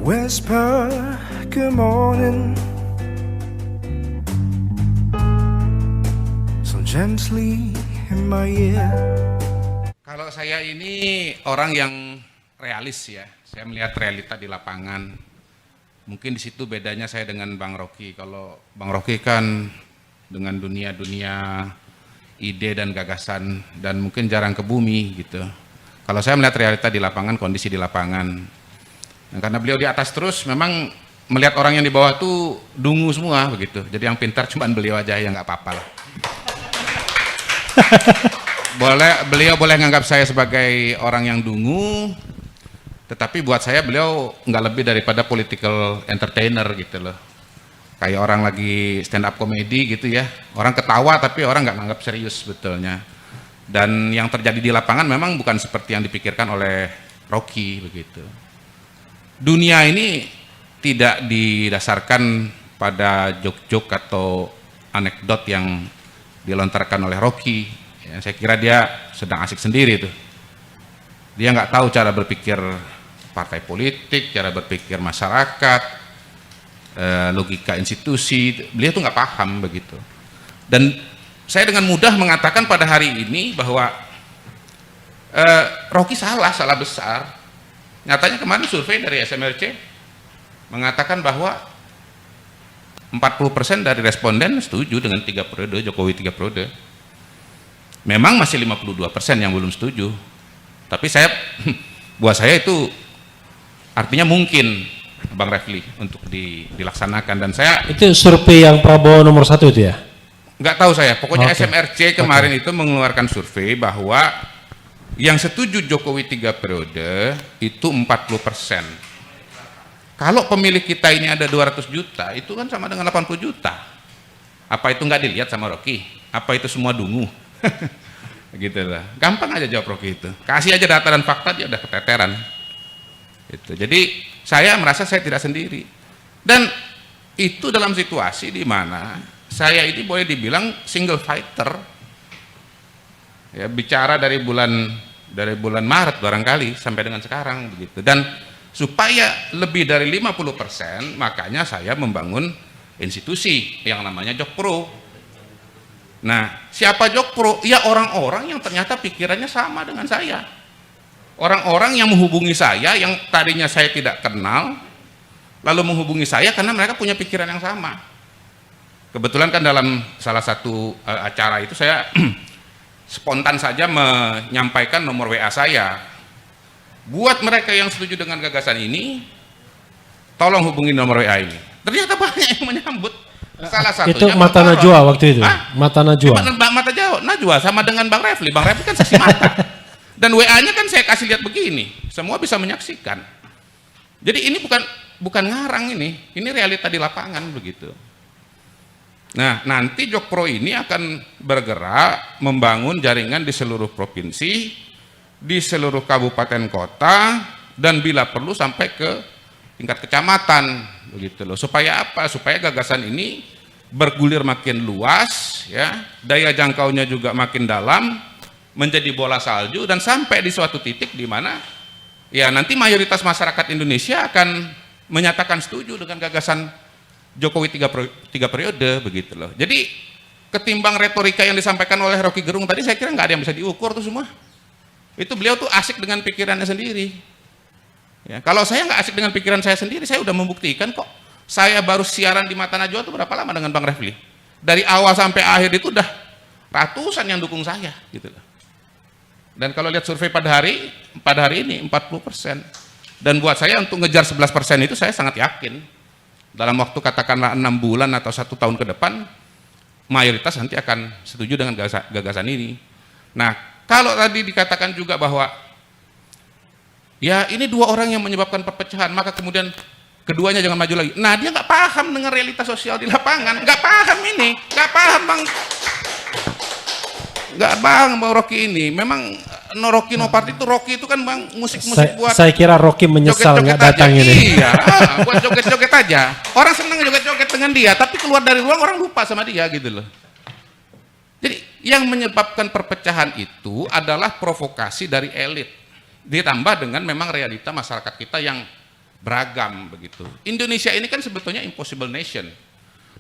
Whisper good morning so gently in my ear. Kalau saya ini orang yang realis ya, saya melihat realita di lapangan. Mungkin di situ bedanya saya dengan Bang Rocky. Kalau Bang Rocky kan dengan dunia ide dan gagasan dan mungkin jarang ke bumi gitu. Kalau saya melihat realita di lapangan, kondisi di lapangan. Nah, karena beliau di atas terus, memang melihat orang yang di bawah tuh dungu semua begitu. Jadi yang pintar cuman beliau aja, ya nggak apa-apa lah. Beliau boleh nganggap saya sebagai orang yang dungu, tetapi buat saya beliau nggak lebih daripada political entertainer gitu loh. Kayak orang lagi stand up comedy gitu ya, orang ketawa tapi orang nggak nganggap serius sebetulnya. Dan yang terjadi di lapangan memang bukan seperti yang dipikirkan oleh Rocky begitu. Dunia ini tidak didasarkan pada joke-joke atau anekdot yang dilontarkan oleh Rocky. Ya, saya kira dia sedang asik sendiri tuh. Dia nggak tahu cara berpikir partai politik, cara berpikir masyarakat, logika institusi. Beliau tuh nggak paham begitu. Dan saya dengan mudah mengatakan pada hari ini bahwa Rocky salah besar. Nyatanya kemarin survei dari SMRC mengatakan bahwa 40% dari responden setuju dengan 3 periode, Jokowi 3 periode. Memang masih 52% yang belum setuju. Tapi buat saya itu artinya mungkin, Bang Refli, untuk dilaksanakan. Dan saya itu survei yang Prabowo nomor 1 itu ya? Nggak tahu saya, pokoknya Okay. SMRC kemarin itu mengeluarkan survei bahwa yang setuju Jokowi 3 periode itu 40%. Kalau pemilih kita ini ada 200 juta, itu kan sama dengan 80 juta. Apa itu nggak dilihat sama Rocky? Apa itu semua dungu? Gitu lah. Gampang aja jawab Rocky itu. Kasih aja data dan fakta, dia udah keteteran. Gitu. Jadi saya merasa saya tidak sendiri. Dan itu dalam situasi di mana saya ini boleh dibilang single fighter. Ya, bicara dari bulan Maret barangkali sampai dengan sekarang begitu. Dan supaya lebih dari 50%, makanya saya membangun institusi yang namanya Jokpro. Nah, siapa Jokpro? Ya orang-orang yang ternyata pikirannya sama dengan saya. Orang-orang yang menghubungi saya yang tadinya saya tidak kenal, lalu menghubungi saya karena mereka punya pikiran yang sama. Kebetulan kan dalam salah satu acara itu saya spontan saja menyampaikan nomor WA saya. Buat mereka yang setuju dengan gagasan ini, tolong hubungi nomor WA ini. Ternyata banyak yang menyambut. Salah satunya itu Mata Najwa waktu itu. Mata Najwa. Mata Najwa sama dengan Bang Refli. Bang Refli kan saksi mata. Dan WA-nya kan saya kasih lihat begini. Semua bisa menyaksikan. Jadi ini bukan ngarang ini. Ini realita di lapangan begitu. Nah, nanti Jokpro ini akan bergerak membangun jaringan di seluruh provinsi, di seluruh kabupaten kota, dan bila perlu sampai ke tingkat kecamatan, begitu loh. Supaya apa? Supaya gagasan ini bergulir makin luas, ya, daya jangkaunya juga makin dalam, menjadi bola salju, dan sampai di suatu titik di mana ya nanti mayoritas masyarakat Indonesia akan menyatakan setuju dengan gagasan Jokowi 3 periode begitu loh. Jadi ketimbang retorika yang disampaikan oleh Rocky Gerung tadi, saya kira nggak ada yang bisa diukur tuh semua. Itu beliau tuh asik dengan pikirannya sendiri. Ya, kalau saya nggak asik dengan pikiran saya sendiri, saya udah membuktikan kok. Saya baru siaran di Mata Najwa tuh berapa lama dengan Bang Refli? Dari awal sampai akhir itu udah ratusan yang dukung saya gitu loh. Dan kalau lihat survei pada hari ini 40%. Dan buat saya untuk ngejar 11% itu saya sangat yakin. Dalam waktu katakanlah 6 bulan atau 1 tahun ke depan, mayoritas nanti akan setuju dengan gagasan ini. Nah, kalau tadi dikatakan juga bahwa ya ini 2 orang yang menyebabkan perpecahan, maka kemudian keduanya jangan maju lagi. Nah, dia nggak paham dengan realitas sosial di lapangan, nggak paham ini, nggak paham Bang Rocky ini. Memang no Rocky no party itu, Rocky itu kan Bang musik-musik buat. Saya kira Rocky menyesal nggak datang ini. Iya, buat joget-joget aja. Orang seneng joget-joget dengan dia, tapi keluar dari ruang orang lupa sama dia gitu loh. Jadi yang menyebabkan perpecahan itu adalah provokasi dari elit, ditambah dengan memang realita masyarakat kita yang beragam begitu. Indonesia ini kan sebetulnya impossible nation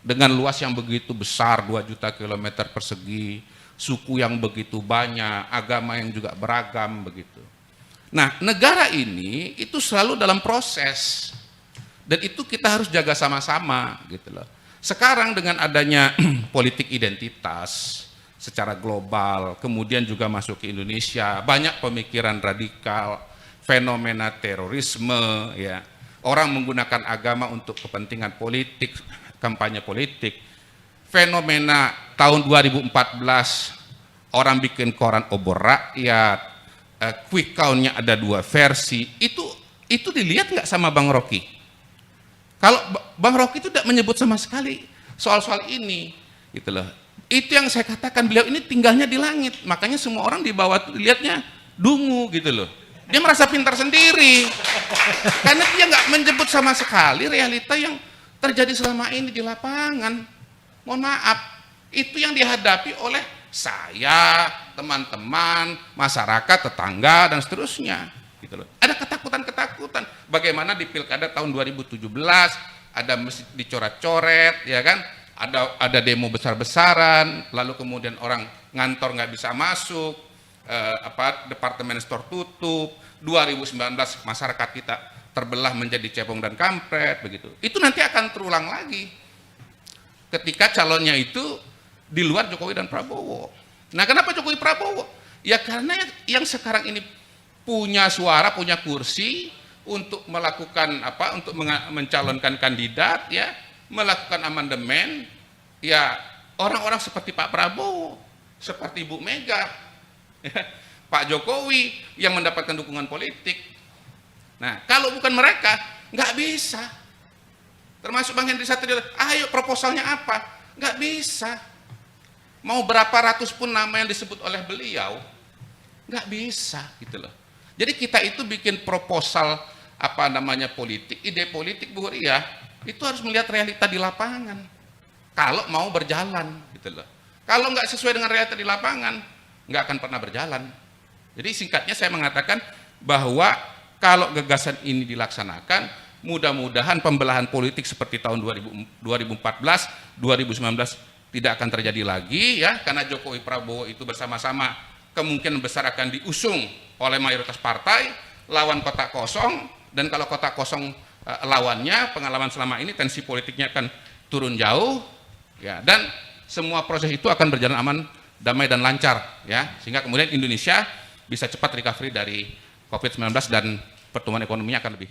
dengan luas yang begitu besar, 2 juta kilometer persegi, suku yang begitu banyak, agama yang juga beragam begitu. Nah, negara ini itu selalu dalam proses dan itu kita harus jaga sama-sama gitu loh. Sekarang dengan adanya politik identitas secara global, kemudian juga masuk ke Indonesia, banyak pemikiran radikal, fenomena terorisme, ya, orang menggunakan agama untuk kepentingan politik, kampanye politik, fenomena tahun 2014 orang bikin koran obor rakyat, quick count-nya ada 2 versi, itu dilihat nggak sama Bang Rocky? Kalau Bang Rocky itu tidak menyebut sama sekali soal-soal ini, gitu loh. Itu yang saya katakan, beliau ini tinggalnya di langit, makanya semua orang di bawah lihatnya dungu gitu loh. Dia merasa pintar sendiri, karena dia nggak menyebut sama sekali realita yang terjadi selama ini di lapangan. Mohon maaf, itu yang dihadapi oleh saya, teman-teman, masyarakat, tetangga, dan seterusnya. Gitu loh. Ada ketakutan-ketakutan. Bagaimana di pilkada tahun 2017 ada masjid dicoret-coret, ya kan? Ada demo besar-besaran, lalu kemudian orang ngantor nggak bisa masuk, departemen store tutup. 2019 masyarakat kita terbelah menjadi cebong dan kampret begitu. Itu nanti akan terulang lagi ketika calonnya itu di luar Jokowi dan Prabowo. Nah, kenapa Jokowi Prabowo? Ya karena yang sekarang ini punya suara, punya kursi untuk melakukan untuk mencalonkan kandidat, ya, melakukan amandemen, ya, orang-orang seperti Pak Prabowo, seperti Ibu Mega, ya, Pak Jokowi yang mendapatkan dukungan politik. Nah, kalau bukan mereka, nggak bisa. Termasuk Bang Henry Satrio, ayo proposalnya apa? Nggak bisa. Mau berapa ratus pun nama yang disebut oleh beliau, nggak bisa gitu loh. Jadi kita itu bikin proposal politik, ide politik Bu Ria, itu harus melihat realita di lapangan. Kalau mau berjalan gitu loh. Kalau nggak sesuai dengan realita di lapangan, nggak akan pernah berjalan. Jadi singkatnya saya mengatakan bahwa kalau gagasan ini dilaksanakan, mudah-mudahan pembelahan politik seperti tahun 2014, 2019 tidak akan terjadi lagi, ya, karena Jokowi Prabowo itu bersama-sama kemungkinan besar akan diusung oleh mayoritas partai, lawan kotak kosong, dan kalau kotak kosong lawannya, pengalaman selama ini tensi politiknya akan turun jauh, ya, dan semua proses itu akan berjalan aman, damai dan lancar, ya, sehingga kemudian Indonesia bisa cepat recovery dari COVID-19 dan pertumbuhan ekonominya akan lebih